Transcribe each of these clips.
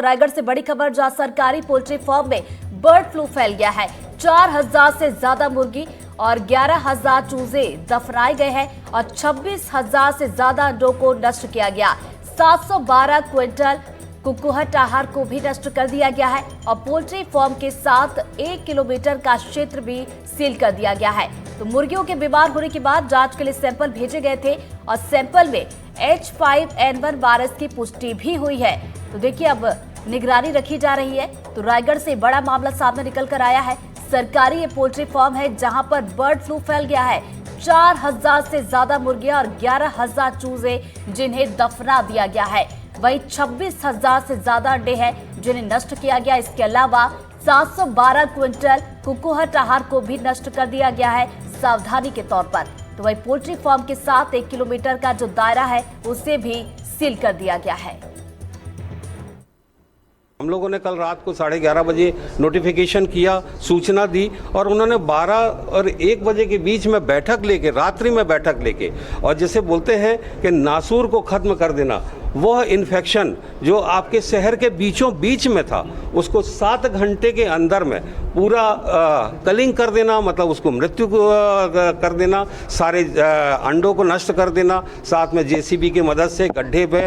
रायगढ़ से बड़ी खबर, जहां सरकारी पोल्ट्री फार्म में बर्ड फ्लू फैल गया है। 4000 से ज्यादा मुर्गी और 11000 चूजे दफनाए गए हैं और 26000 से ज्यादा अंडों को नष्ट किया गया। 712 क्विंटल कुकुहट आहार को भी नष्ट कर दिया गया है और पोल्ट्री फार्म के साथ 1 किलोमीटर का क्षेत्र भी सील कर दिया गया है। तो मुर्गियों के बीमार होने के बाद जांच के लिए सैंपल भेजे गए थे और सैंपल में H5N1 वायरस की पुष्टि भी हुई है। तो देखिए, अब निगरानी रखी जा रही है। तो रायगढ़ से बड़ा मामला सामने निकल कर आया है। सरकारी ये पोल्ट्री फार्म है जहां पर बर्ड फ्लू फैल गया है। 4000 से ज्यादा मुर्गियां और 11000 चूजे जिन्हें दफना दिया गया है। वहीं 26000 से ज्यादा अंडे हैं जिन्हें नष्ट किया गया। इसके अलावा 712 क्विंटल कुकुहट आहार को भी नष्ट कर दिया गया है सावधानी के तौर पर। तो वहीं पोल्ट्री फार्म के साथ 1 किलोमीटर का जो दायरा है उसे भी सील कर दिया गया है। हम लोगों ने कल रात को 11:30 बजे नोटिफिकेशन किया, सूचना दी और उन्होंने 12 और 1 बजे के बीच में बैठक लेके, रात्रि में बैठक लेके, और जैसे बोलते हैं कि नासूर को ख़त्म कर देना, वह इन्फेक्शन जो आपके शहर के बीचों बीच में था उसको 7 घंटे के अंदर में पूरा कलिंग कर देना, मतलब उसको मृत्यु कर देना, सारे अंडों को नष्ट कर देना, साथ में जेसीबी की मदद से गड्ढे पे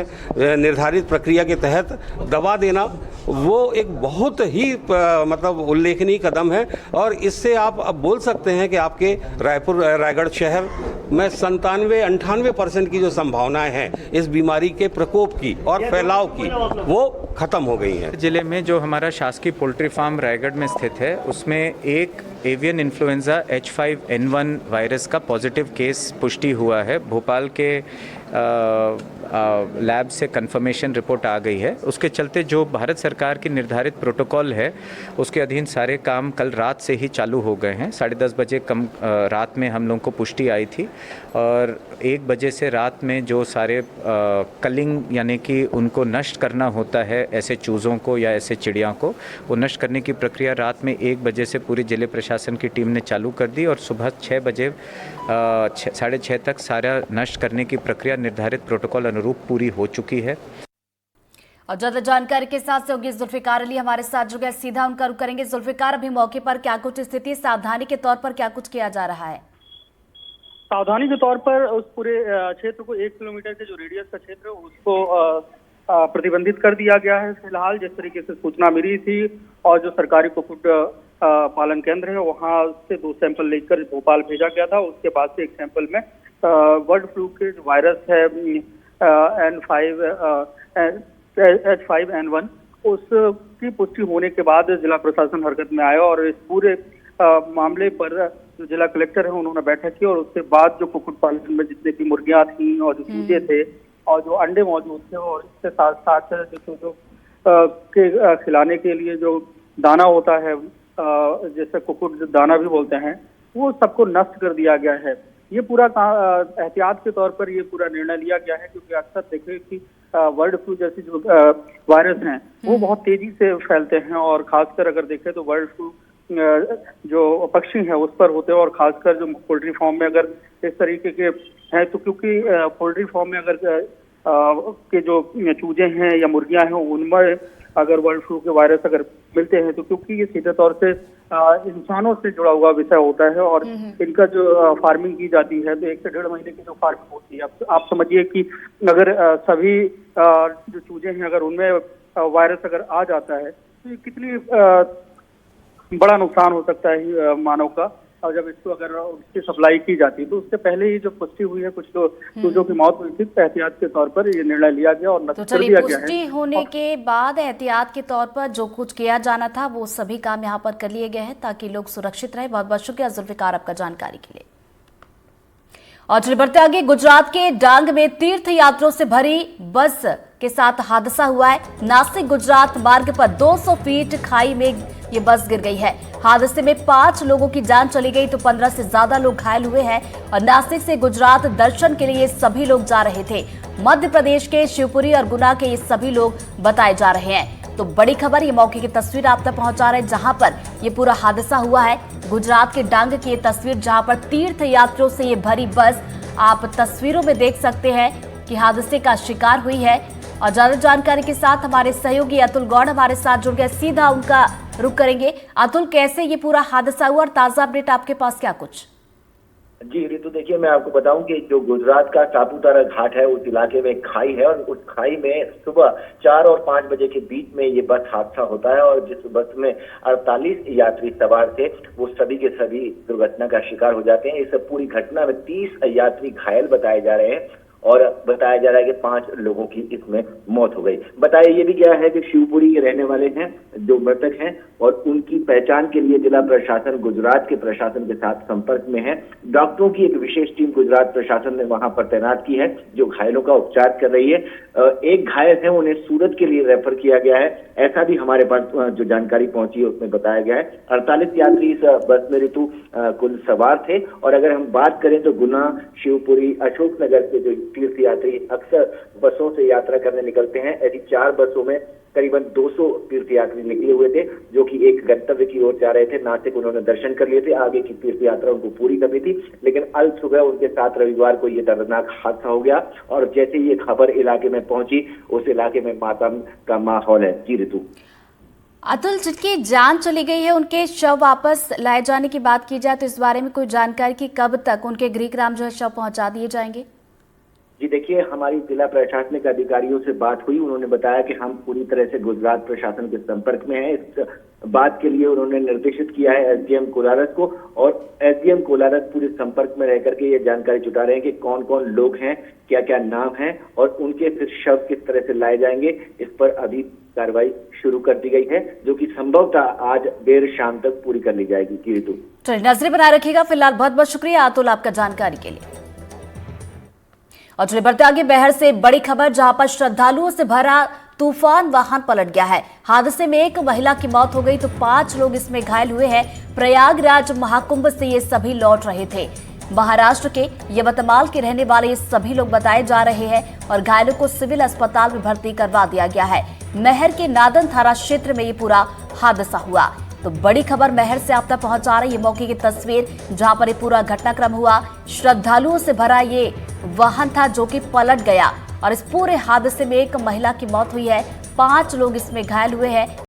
निर्धारित प्रक्रिया के तहत दबा देना, वो एक बहुत ही मतलब उल्लेखनीय कदम है। और इससे आप अब बोल सकते हैं कि आपके रायगढ़ शहर में 97-98% की जो संभावनाएं हैं इस बीमारी के प्रकोप की और फैलाव की, वो खत्म हो गई हैं। जिले में जो हमारा शासकीय पोल्ट्री फार्म रायगढ़ में स्थित है उसमें एक एवियन इन्फ्लुएंजा H5N1 वायरस का पॉजिटिव केस पुष्टि हुआ है। भोपाल के लैब से कंफर्मेशन रिपोर्ट आ गई है। उसके चलते जो भारत सरकार की निर्धारित प्रोटोकॉल है उसके अधीन सारे काम कल रात से ही चालू हो गए हैं। 10:30 बजे रात में हम लोगों को पुष्टि आई थी और 1 बजे से रात में जो सारे कलिंग यानी कि उनको नष्ट करना होता है ऐसे चूज़ों को या ऐसे चिड़ियों को, वो नष्ट करने की प्रक्रिया रात में 1 बजे से पूरी जिले प्रशासन की टीम ने चालू कर दी और सुबह 6 बजे 6:30 तक सारा नष्ट करने की प्रक्रिया निर्धारित प्रोटोकॉल अनुरूप पूरी हो चुकी है। और ज्यादा जानकारी के साथ सहयोगी जुल्फिकार अली हमारे साथ जुड़ गए, सीधा उनका रुख करेंगे। जुल्फिकार, अभी मौके पर क्या कुछ स्थिति, सावधानी के तौर पर क्या कुछ किया जा रहा है? सावधानी के तौर पर उस पूरे क्षेत्र को 1 किलोमीटर के जो रेडियस का क्षेत्र है उसको प्रतिबंधित कर दिया गया है। फिलहाल जिस तरीके से सूचना मिली थी और जो सरकारी कुक्कुट पालन केंद्र है वहां से 2 सैंपल लेकर भोपाल भेजा गया था। उसके बाद से एक सैंपल में बर्ड फ्लू के जो वायरस है H5N1 उसकी पुष्टि होने के बाद जिला प्रशासन हरकत में आया और इस पूरे मामले पर जो जिला कलेक्टर है उन्होंने बैठक की और उसके बाद जो कुक्कुट पालन में जितने भी मुर्गियां थी और जो चूजे थे और जो अंडे मौजूद थे और इसके साथ साथ जो के खिलाने के लिए जो दाना होता है, जैसे कुक्कुट दाना भी बोलते हैं, वो सबको नष्ट कर दिया गया है। ये पूरा एहतियात के तौर पर ये पूरा निर्णय लिया गया है क्योंकि अक्सर देखें कि बर्ड फ्लू जैसी जो वायरस हैं वो बहुत तेजी से फैलते हैं और खासकर अगर देखें तो बर्ड फ्लू जो पक्षी हैं उस पर होते हैं और खासकर जो पोल्ट्री फार्म में अगर इस तरीके के हैं तो क्योंकि पोल्ट्री फार्म में अगर के जो चूजे हैं या मुर्गियां हैं उनमें अगर बर्ड फ्लू के वायरस अगर मिलते हैं तो क्योंकि ये सीधे तौर से इंसानों से जुड़ा हुआ विषय होता है और इनका जो फार्मिंग की जाती है तो 1 से 1.5 महीने की जो फार्मिंग होती है, आप समझिए कि अगर सभी जो चूजे हैं अगर उनमें वायरस अगर आ जाता है तो ये कितनी बड़ा नुकसान हो सकता है मानव का। और जब इसको अगर उसकी सप्लाई की जाती है तो उससे पहले ही जो पुष्टि हुई है कुछ चूजों की मौत हुई थी, एहतियात के तौर पर ये निर्णय लिया गया और तो चलिए, पुष्टि होने के बाद एहतियात के तौर पर जो कुछ किया जाना था वो सभी काम यहाँ पर कर लिए गए हैं ताकि लोग सुरक्षित रहे। बहुत बहुत शुक्रिया जुल्फिकार आपका जानकारी के लिए। और चलिए बढ़ते आगे, गुजरात के डांग में तीर्थ यात्रियों से भरी बस के साथ हादसा हुआ है। नासिक गुजरात मार्ग पर 200 फीट खाई में ये बस गिर गई है। हादसे में 5 लोगों की जान चली गई तो 15 से ज्यादा लोग घायल हुए हैं और नासिक से गुजरात दर्शन के लिए ये सभी लोग जा रहे थे। मध्य प्रदेश के शिवपुरी और गुना के ये सभी लोग बताए जा रहे हैं। तो बड़ी खबर, ये मौके की तस्वीर आप तक पहुंचा रहे हैं जहां पर ये पूरा हादसा हुआ है। गुजरात के डांग की ये तस्वीर जहां पर तीर्थ यात्रियों से ये भरी बस आप तस्वीरों में देख सकते हैं कि हादसे का शिकार हुई है। और ज्यादा जानकारी के साथ हमारे सहयोगी अतुल गौड़ हमारे साथ जुड़ गए, सीधा उनका रुख करेंगे। अतुल, कैसे ये पूरा हादसा हुआ और ताजा अपडेट आपके पास क्या कुछ? जी रितु, देखिए मैं आपको बताऊं कि जो गुजरात का सापुतारा घाट है उस इलाके में एक खाई है और उस खाई में सुबह 4 और 5 बजे के बीच में ये बस हादसा होता है और जिस बस में 48 यात्री सवार थे वो सभी के सभी दुर्घटना का शिकार हो जाते हैं। इस पूरी घटना में 30 यात्री घायल बताए जा रहे हैं और बताया जा रहा है कि 5 लोगों की इसमें मौत हो गई। बताया ये भी गया है कि शिवपुरी के रहने वाले हैं जो मृतक हैं और उनकी पहचान के लिए जिला प्रशासन गुजरात के प्रशासन के साथ संपर्क में है। डॉक्टरों की एक विशेष टीम गुजरात प्रशासन ने वहां पर तैनात की है जो घायलों का उपचार कर रही है। एक घायल है, उन्हें सूरत के लिए रेफर किया गया है, ऐसा भी हमारे पास जो जानकारी पहुंची है उसमें बताया गया है। 48 यात्री इस बस में रितु कुल सवार थे और अगर हम बात करें तो गुना, शिवपुरी, अशोकनगर के जो तीर्थ यात्री अक्सर बसों से यात्रा करने निकलते हैं, ऐसी 4 बसों में करीबन 200 तीर्थ यात्री निकले हुए थे जो कि एक गंतव्य की ओर जा रहे थे। नासिक उन्होंने दर्शन कर लिए थे, आगे की तीर्थ यात्रा उनको पूरी करनी थी, लेकिन अल सुबह उनके साथ रविवार को ये दर्दनाक हादसा हो गया और जैसे ये खबर इलाके में पहुंची उस इलाके में मातम का माहौल है। जी रितु। अतुल, जिनकी जान चली गई है उनके शव वापस लाए जाने की बात की जाए तो इस बारे में कोई जानकारी की कब तक उनके गृहग्राम जो है शव पहुंचा दिए जाएंगे? जी देखिए, हमारी जिला प्रशासनिक अधिकारियों से बात हुई, उन्होंने बताया कि हम पूरी तरह से गुजरात प्रशासन के संपर्क में हैं। इस बात के लिए उन्होंने निर्देशित किया है एसडीएम कोलारस को और एसडीएम कोलारस पूरे संपर्क में रह करके ये जानकारी जुटा रहे हैं कि कौन कौन लोग हैं, क्या क्या नाम है और उनके फिर शव किस तरह से लाए जाएंगे। इस पर अभी कार्रवाई शुरू कर दी गई है जो कि संभवतः आज देर शाम तक पूरी कर ली जाएगी। की ऋतु, चलिए नजरें बनाए रखिएगा। फिलहाल बहुत बहुत शुक्रिया अतुल आपका जानकारी के लिए। और चलिए बढ़ते आगे, बहर से बड़ी खबर जहां पर श्रद्धालुओं से भरा तूफान वाहन पलट गया है। हादसे में एक महिला की मौत हो गई तो 5 लोग इसमें घायल हुए हैं। प्रयागराज महाकुंभ से ये सभी लौट रहे थे। महाराष्ट्र के यवतमाल के रहने वाले ये सभी लोग बताए जा रहे हैं और घायलों को सिविल अस्पताल में भर्ती करवा दिया गया है। महर के नादन थाना क्षेत्र में ये पूरा हादसा हुआ। तो बड़ी खबर महर से आप तक पहुंचा रही है मौके की तस्वीर जहां पर ये पूरा घटनाक्रम हुआ। श्रद्धालुओं से भरा ये वाहन था जो कि पलट गया और इस पूरे हादसे में एक महिला की मौत हुई है, 5 लोग इसमें घायल हुए हैं।